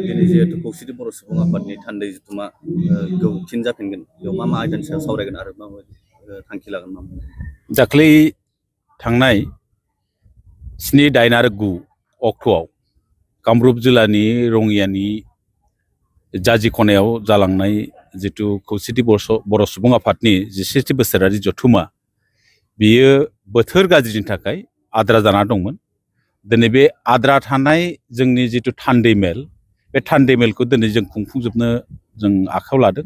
दिनै जिहेतु खौसेथि बर' सुबुं आफादनि थान्दै जथुमा फिन जाफिनगोन बेयाव मा आयदानि सायाव सावरायगोन आरो माबायदि थांखि लागोन मा दाख्लै थांनाय 7, 8 आरो 9 अक्ट'आव कामरुप जिल्लानि रङियानि जाजि खनायाव जालांनाय जिथु खौसेथि बर' सुबुं आफादनि 17थि बोसोरारि जथुमा बियो बोथोर गाज्रिनि थाखाय आद्रा जाना दंमोन। दिनै बे आद्रा थानाय जोंनि जिथु थान्दै मेल बे थान्दै मेलखौ दिनै जों खुंफुंजोबनो जों आखायाव लादों।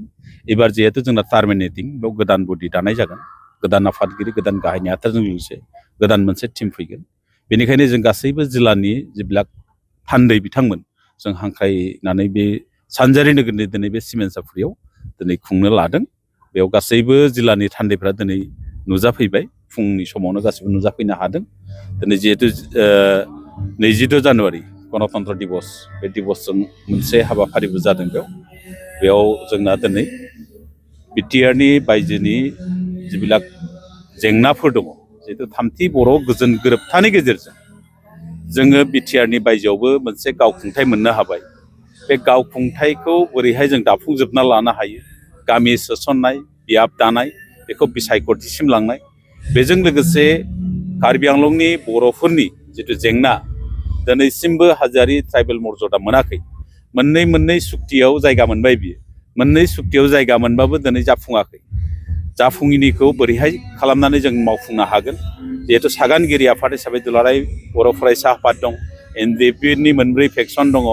एबार जिहेतु जोंना टार्मिनेटिं बेयाव गोदान बडि दानाय जागोन, गोदान आफादगिरि गोदान गाहाय नेहाथारजों लोगोसे गोदान मोनसे टिम फैगोन। बेनिखायनो जों गासैबो जिल्लानि जेब्ला थान्दै बिथांमोन जों हांख्रायनानै बे सानजारि नोगोरनि दिनै बे सिमेन्ट सापरियाव दिनै खुंनो लादों। बेयाव गासैबो जिल्लानि थान्दैफ्रा दिनै नुजाफैबाय, फुंनि समावनो गासैबो नुजाफैनो हादों। दिनै जिहेतु 22 जानुवारि गणतन्त्र दिबस बे दिबसजों मोनसे हाबाफारिबो जादों। बेयाव जोंना दिनै बिटिआरनि बायजोनि जिबिलाक जेंनाफोर दङ, जिहेतु थामथि बर' गोजोन गोरोबथानि गेजेरजों जोङो बिटिआरनि बायजोआवबो मोनसे गावखुंथाय मोननो हाबाय। बे गावखुंथायखौ बोरैहाय जों दाफुंजोबना लानो हायो, गामि सोसननाय, बियाब दानाय, बेखौ बिसायख'थिसिम लांनाय, बेजों लोगोसे कार्बि आंलंनि बर'फोरनि जिथु जेंना दिनैसिमबो हाजोआरि ट्राइबेल मर्यादा मोनाखै। मोननै सुक्तियाव जायगा मोनबाय बियो, मोननै सुक्तियाव जायगा मोनबाबो दिनै जाफुङाखै। जाफुङिनिखौ बोरैहाय खालामनानै जों मावफुंनो हागोन। जिहेतु सागानगिरि आफाद हिसाबै दुलाराय बर' फरायसा आफाद दं, एनडिएफबिनि 4 फेक्सन दङ,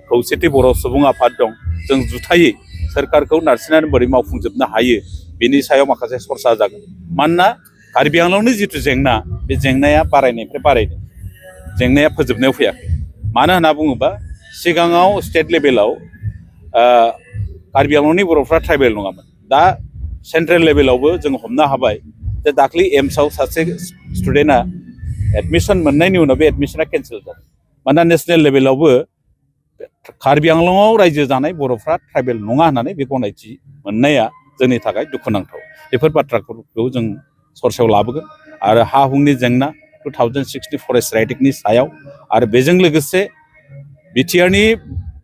खौसेथि बर' सुबुं आफाद दं। जों जुथायै सोरखारखौ नारसिननानै बोरै मावफुंजोबनो हायो बेनि सायाव माखासे सरसा जागोन। मानोना कार्बि आंलंनि जिथु जेंना बे जेंनाया बारायनायनिफ्राय बारायदों, जेंनाया फोजोबनायाव फैयाखै। मानो होनना बुङोबा सिगाङाव स्टेट लेभेलाव कार्बि आंलंनि बर'फ्रा ट्राइबेल नङामोन। दा सेन्ट्रेल लेभेलावबो जों हमनो हाबाय जे दाख्लै एम्सआव सासे स्टुडेन्टआ एडमिसन मोननायनि उनाव बे एडमिसना केन्सेल जादों। मानोना नेसनेल लेभेलावबो कार्बि आंलंआव रायजो जानाय बर'फ्रा ट्राइबेल नङा होननानै बे गनायथि मोननाया जोंनि थाखाय दुखुनांथाव। बेफोर बाथ्राफोरखौ जों सरसायाव लाबोगोन। आरो हा हुनि जेंना 2060 फरेस्ट राइटिंनि सायाव, आरो बेजों लोगोसे बिटिआरनि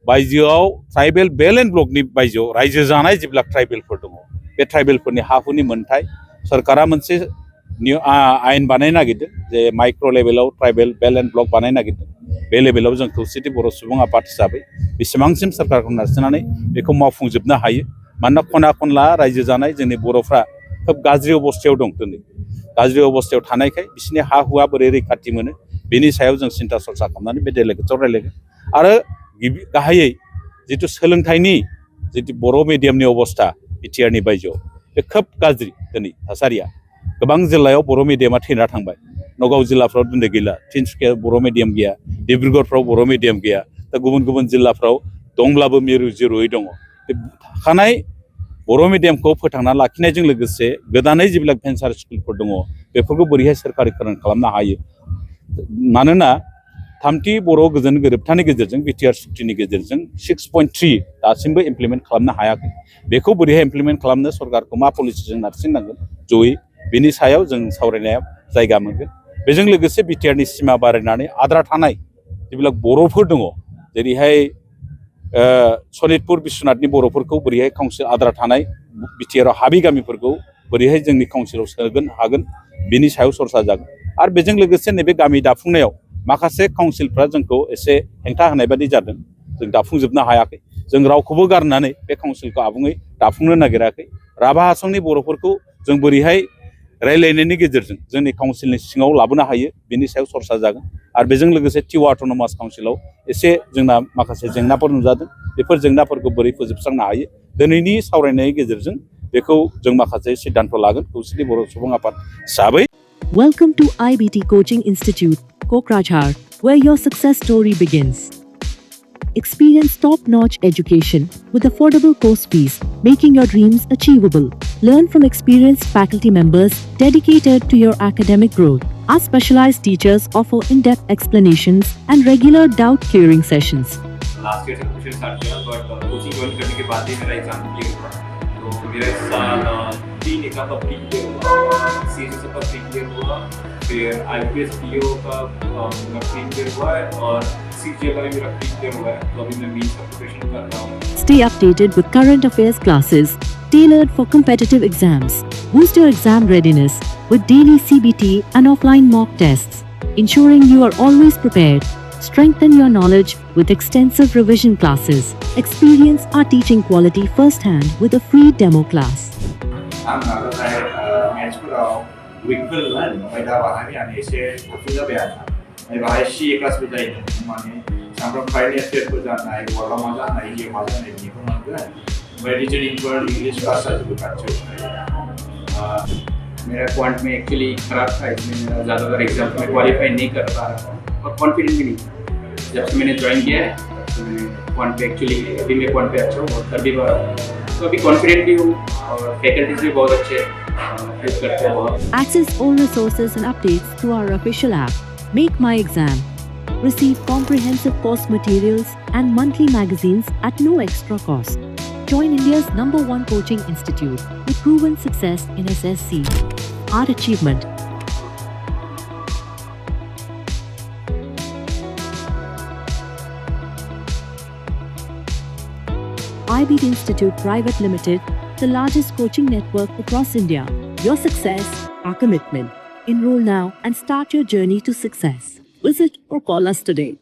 बायजोआव ट्राइबेल बेल्ट एन्ड ब्लकनि बायजोआव रायजो जानाय जेब्ला ट्राइबेलफोर दङ, बे ट्राइबेलफोरनि हा हुनि मोनथाय सरकारा मोनसे आयेन बानायनो नागिरदों जे माइक्र' लेभेलाव ट्राइबेल बेल्ट एन्ड ब्लक बानायनो नागिरदों। बे लेभेलाव जों खौसेथि बर' सुबुं आफाद हिसाबै बेसेबांसिम सरकारखौ नारसिननानै बेखौ मावफुंजोबनो हायो। मानोना खना खनला रायजो जानाय जोंनि बर'फ्रा खोब गाज्रि अबस्थायाव दं। दिनै गाज्रि अबस्थायाव थानायखाय बिसोरनि हा हुआ बोरै रैखाथि मोनो बेनि सायाव जों सिन्था सरसा खालामनानै बे डेलिगेटसआव रायलायगोन। आरो गाहायै जिथु सोलोंथाइनि जिथु बर' मिडियामनि अबस्था बिटिआरनि बायजोआव बे खोब गाज्रि। दिनै थासारिया गोबां जिल्लायाव बर' मिडियामा थैना थांबाय। नगाव जिल्लाफ्राव दिनै गैला, तिनसुकिया बर' मिडियाम गैया, डिब्रुगड़फ्राव बर' मिडियाम गैया। दा गुबुन जिल्लाफ्राव दंब्लाबो मिरु जिरुयै दङ। बे थाखानाय बर' मिडियामखौ फोथांना लाखिनायजों लोगोसे गोदानै जेब्ला भेन्सार स्कुलफोर दङ बेफोरखौ बोरैहाय सोरखारिकरन खालामनो हायो। मानोना थामथि बर' गोजोन गोरोबथानि गेजेरजों बिटिआर सुक्तिनि गेजेरजों 6.3 दासिमबो इमप्लिमेन्ट खालामनो हायाखै। बेखौ बोरैहाय इमप्लिमेन्ट खालामनो सरकारखौ मा पलिसिजों नारसिननांगोन जयै, बेनि सायाव जों सावरायनाया जायगा मोनगोन। बेजों लोगोसे बिटिआरनि सिमा बारायनानै आद्रा थानाय जेब्ला बर'फोर दङ, जेरैहाय सनितपुर बिश्वनाथनि बर'फोरखौ बोरैहाय काउन्सिल आद्रा थानाय बिटिआराव हाबि गामिफोरखौ बोरैहाय जोंनि काउन्सिलाव सोगोन हागोन बिनि सायाव सरसा जागोन। आरो बेजों लोगोसे नैबे गामि दाफुंनायाव माखासे काउन्सिलफ्रा जोंखौ एसे हेंथा होनाय बादि जादों, जों दाफुंजोबनो हायाखै। जों रावखौबो गारनानै बे काउन्सिलखौ आबुङै दाफुंनो नागिराखै। राभा हासंनि बर'फोरखौ जों बोरैहाय रायलायनायनि गेजेरजों जोंनि काउन्सिलनि सिङाव लाबोनो हायो बेनि सायाव सरसा जागोन। आरो बेजों लोगोसे टिवा अट'नमास काउन्सिलाव एसे जोंना माखासे जेंनाफोर नुजादों, बेफोर जेंनाफोरखौ बोरै फोजोबस्रांनो हायो दिनैनि सावरायनायनि गेजेरजों बेखौ जों माखासे सिद्धान्त लागोन खौसेथि बर' सुबुं आफाद हिसाबै। Welcome to IBT Coaching Institute, Kokrajhar, where your success story begins. Experience top-notch education with affordable course fees, making your dreams achievable. Learn from experienced faculty members dedicated to your academic growth. Our specialized teachers offer in-depth explanations and regular doubt-clearing sessions. Last year से coaching start किया, boat coaching join करने के बाद ही मेरा exam clear हुआ। तो मेरा इस साल 3 exam का pre clear हुआ, CHSL का प्री क्लियर हुआ, फिर IPS PO का मेरा प्री क्लियर हुआ है और CGL का भी मेरा प्री क्लियर हुआ है, तो अभी मैं मेंस का प्रिपरेशन कर रहा हूँ। Stay updated with current affairs classes tailored for competitive exams. Boost your exam readiness with daily CBT and offline mock tests, ensuring you are always prepared. Strengthen your knowledge with extensive revision classes. Experience our teaching quality firsthand with a free demo class. 매출하고 위클은 거기다 와하니 아니 이제 학교가 배웠다. 이거 시 클래스부터 있는 많이 sampai finance paper जाना है वाला मजा नहीं ये मजा नहीं है तो मैं रीजनिंग पर इंग्लिश का सच बताता हूँ। मेरा क्वांट में एक्चुअली खराब था, इसमें मेरा ज़्यादातर एग्जाम में क्वालिफाई नहीं कर पा रहा था और कॉन्फिडेंस भी नहीं था। जब से मैंने ज्वाइन किया है तो मैं क्वांट पे एक्चुअली अभी मैं क्वांट पे अच्छा हूँ और कर भी पा रहा हूँ, तो अभी कॉन्फिडेंट भी हूँ और फैकल्टीज भी बहुत अच्छे हेल्प करते हैं बहुत। Access all resources and updates through our official app, Make My Exam. Receive comprehensive course materials and monthly magazines at no extra cost. Join India's #1 coaching institute with proven success in SSC. Our achievement. IBT Institute Private Limited, the largest coaching network across India. Your success, our commitment. Enroll now and start your journey to success. Visit or call us today.